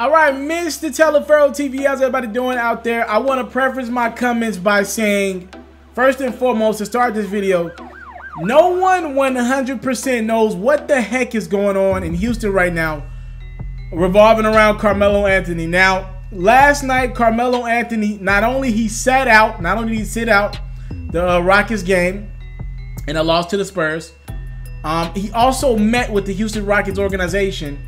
All right, Mr. TALIAFERRO'S TV, how's everybody doing out there? I want to preface my comments by saying, first and foremost, to start this video, no one 100% knows what the heck is going on in Houston right now, revolving around Carmelo Anthony. Now, last night, Carmelo Anthony, not only did he sit out the Rockets game in a loss to the Spurs, he also met with the Houston Rockets organization.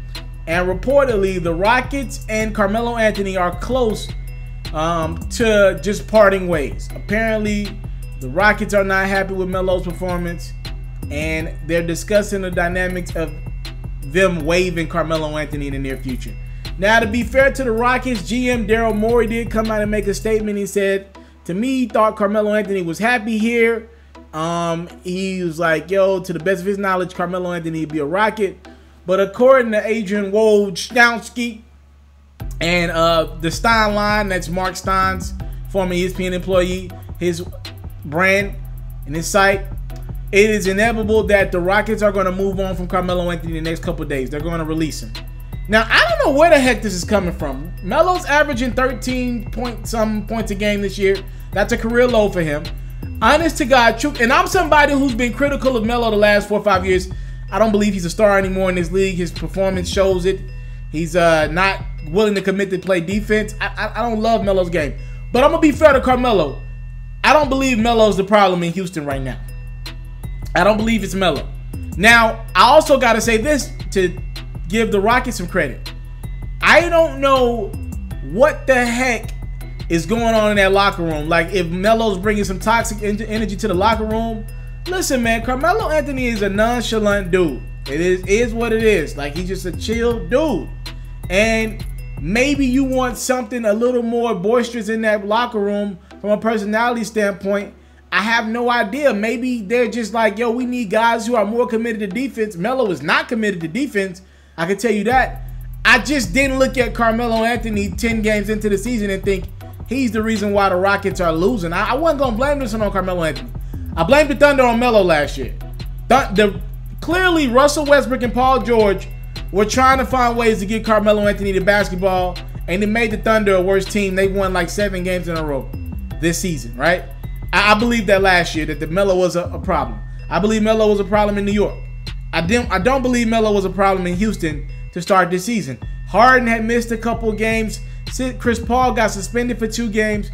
And reportedly, the Rockets and Carmelo Anthony are close to just parting ways. Apparently, the Rockets are not happy with Melo's performance, and they're discussing the dynamics of them waiving Carmelo Anthony in the near future. Now, to be fair to the Rockets, GM Daryl Morey did come out and make a statement. He said, to me, he thought Carmelo Anthony was happy here. He was like, yo, to the best of his knowledge, Carmelo Anthony would be a Rocket. But according to Adrian Wojnarowski and the Stein line, that's Mark Stein's former ESPN employee, his brand and his site, it is inevitable that the Rockets are going to move on from Carmelo Anthony in the next couple of days. They're going to release him. Now, I don't know where the heck this is coming from. Melo's averaging 13-point-something points a game this year. That's a career low for him. Honest to God, truth, and I'm somebody who's been critical of Melo the last 4 or 5 years. I don't believe he's a star anymore in this league. His performance shows it. He's not willing to commit to play defense. I don't love Melo's game. But I'm going to be fair to Carmelo. I don't believe Melo's the problem in Houston right now. I don't believe it's Melo. Now, I also got to say this to give the Rockets some credit. I don't know what the heck is going on in that locker room. Like, if Melo's bringing some toxic energy to the locker room. Listen, man, Carmelo Anthony is a nonchalant dude. It is what it is. Like, he's just a chill dude. And maybe you want something a little more boisterous in that locker room from a personality standpoint. I have no idea. Maybe they're just like, yo, we need guys who are more committed to defense. Melo is not committed to defense. I can tell you that. I just didn't look at Carmelo Anthony 10 games into the season and think he's the reason why the Rockets are losing. I wasn't going to blame this one on Carmelo Anthony. I blamed the Thunder on Melo last year. Clearly, Russell Westbrook and Paul George were trying to find ways to get Carmelo Anthony the basketball, and it made the Thunder a worse team. They won like 7 games in a row this season, right? I believe that last year, that the Melo was a problem. I believe Melo was a problem in New York. I don't believe Melo was a problem in Houston to start this season. Harden had missed a couple games. Chris Paul got suspended for 2 games.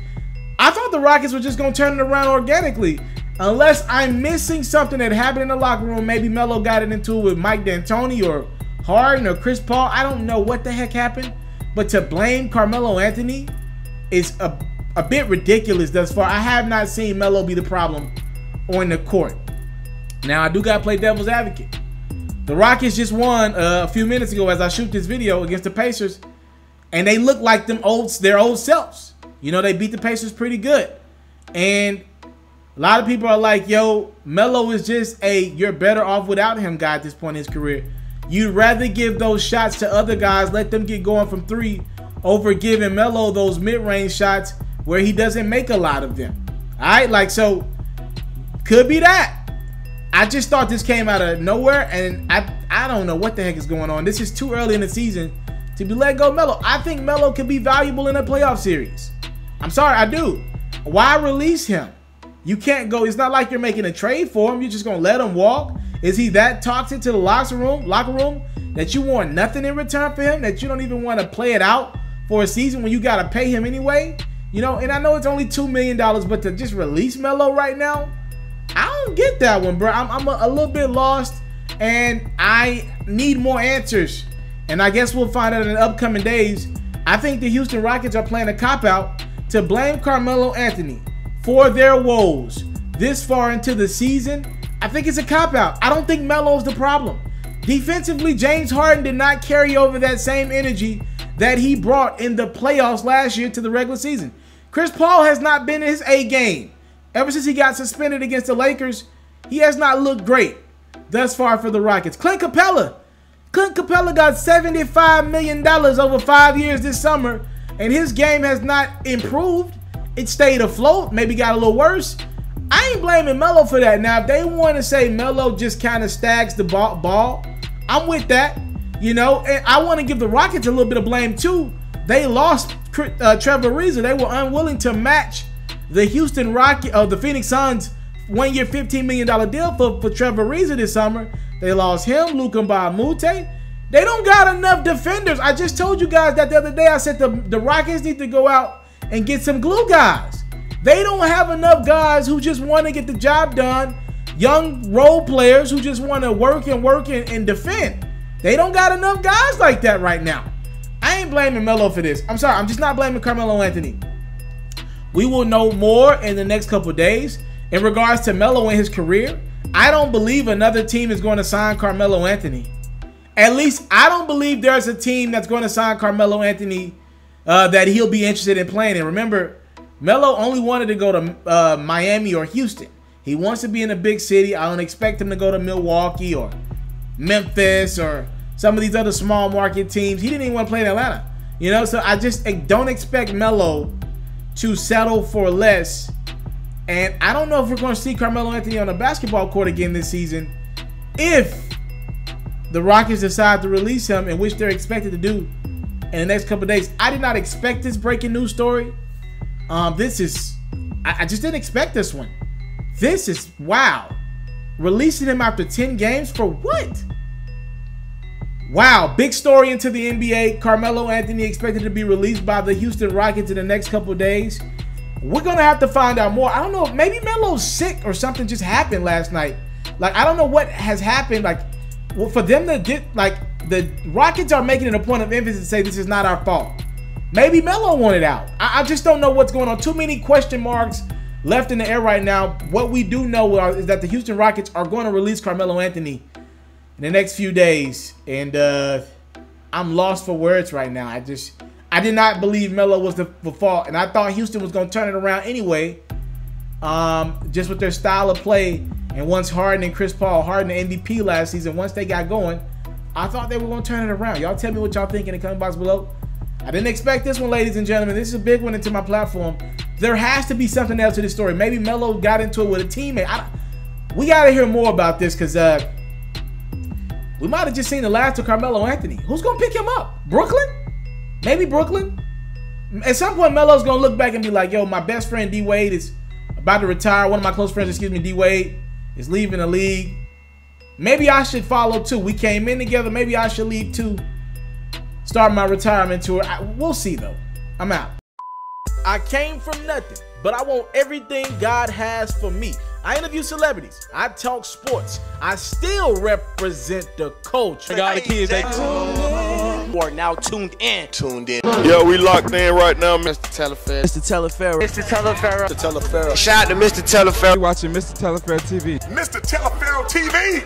I thought the Rockets were just going to turn it around organically. Unless I'm missing something that happened in the locker room. Maybe Melo got it into it with Mike D'Antoni or Harden or Chris Paul. I don't know what the heck happened. But to blame Carmelo Anthony is a bit ridiculous thus far. I have not seen Melo be the problem on the court. Now, I do got to play devil's advocate. The Rockets just won a few minutes ago as I shoot this video against the Pacers. And they look like their old selves. You know, they beat the Pacers pretty good. And a lot of people are like, yo, Melo is just a you're better off without him guy at this point in his career. You'd rather give those shots to other guys, let them get going from 3, over giving Melo those mid-range shots where he doesn't make a lot of them. All right, like, so could be that. I just thought this came out of nowhere, and I don't know what the heck is going on. This is too early in the season to be let go Melo. I think Melo could be valuable in a playoff series. I'm sorry, I do. Why release him? You can't go. It's not like you're making a trade for him. You're just going to let him walk. Is he that toxic to the locker room that you want nothing in return for him, that you don't even want to play it out for a season when you got to pay him anyway? You know, and I know it's only $2 million, but to just release Melo right now, I don't get that one, bro. I'm a little bit lost, and I need more answers. And I guess we'll find out in the upcoming days. I think the Houston Rockets are playing a cop-out to blame Carmelo Anthony for their woes this far into the season. I think it's a cop-out. I don't think Melo's the problem. Defensively, James Harden did not carry over that same energy that he brought in the playoffs last year to the regular season. Chris Paul has not been in his A game. Ever since he got suspended against the Lakers, he has not looked great thus far for the Rockets. Clint Capella got $75 million over 5 years this summer, and his game has not improved. It stayed afloat, maybe got a little worse. I ain't blaming Melo for that. Now, if they want to say Melo just kind of stags the ball, I'm with that. You know, and I want to give the Rockets a little bit of blame too. They lost Trevor Ariza. They were unwilling to match the the Phoenix Suns 1 year, $15 million deal for Trevor Ariza this summer. They lost him, Luka Mbamute. They don't got enough defenders. I just told you guys that the other day. I said the Rockets need to go out and get some glue guys. They don't have enough guys who just want to get the job done. Young role players who just want to work and defend. They don't got enough guys like that right now. I ain't blaming Melo for this. I'm sorry. I'm just not blaming Carmelo Anthony. We will know more in the next couple of days. In regards to Melo and his career, I don't believe another team is going to sign Carmelo Anthony. At least I don't believe there's a team that's going to sign Carmelo Anthony that he'll be interested in playing. And remember, Melo only wanted to go to Miami or Houston. He wants to be in a big city. I don't expect him to go to Milwaukee or Memphis or some of these other small market teams. He didn't even want to play in Atlanta. You know, so I just don't expect Melo to settle for less. And I don't know if we're going to see Carmelo Anthony on a basketball court again this season if the Rockets decide to release him, and which they're expected to do in the next couple of days. I did not expect this breaking news story. I just didn't expect this one. This is, wow. Releasing him after 10 games for what? Wow, big story into the NBA. Carmelo Anthony expected to be released by the Houston Rockets in the next couple of days. We're going to have to find out more. I don't know, maybe Melo's sick or something just happened last night. Like, I don't know what has happened. Like, well, for them to get, like, the Rockets are making it a point of emphasis to say this is not our fault. Maybe Melo wanted out. I just don't know what's going on. Too many question marks left in the air right now. What we do know is that the Houston Rockets are going to release Carmelo Anthony in the next few days. And I'm lost for words right now. I did not believe Melo was the fault. And I thought Houston was going to turn it around anyway. Just with their style of play. And once Harden and Chris Paul, Harden the MVP last season, once they got going, I thought they were going to turn it around. Y'all tell me what y'all think in the comment box below. I didn't expect this one, ladies and gentlemen. This is a big one into my platform. There has to be something else to this story. Maybe Melo got into it with a teammate. We got to hear more about this because we might have just seen the last of Carmelo Anthony. Who's going to pick him up? Brooklyn? Maybe Brooklyn? At some point, Melo's going to look back and be like, yo, my best friend D-Wade is about to retire. One of my close friends, D-Wade, is leaving the league. Maybe I should follow too. We came in together. Maybe I should leave too. Start my retirement tour. We'll see though. I'm out. I came from nothing, but I want everything God has for me. I interview celebrities. I talk sports. I still represent the culture. Got the kids. They are now tuned in. Yo, we locked in right now, Mr. TALIAFERRO'S. Mr. TALIAFERRO'S. Mr. TALIAFERRO. Mr. TALIAFERRO. Shout out to Mr. TALIAFERRO. You're watching Mr. TALIAFERRO TV. Mr. TALIAFERRO TV.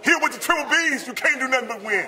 Here with the triple B's, you can't do nothing but win.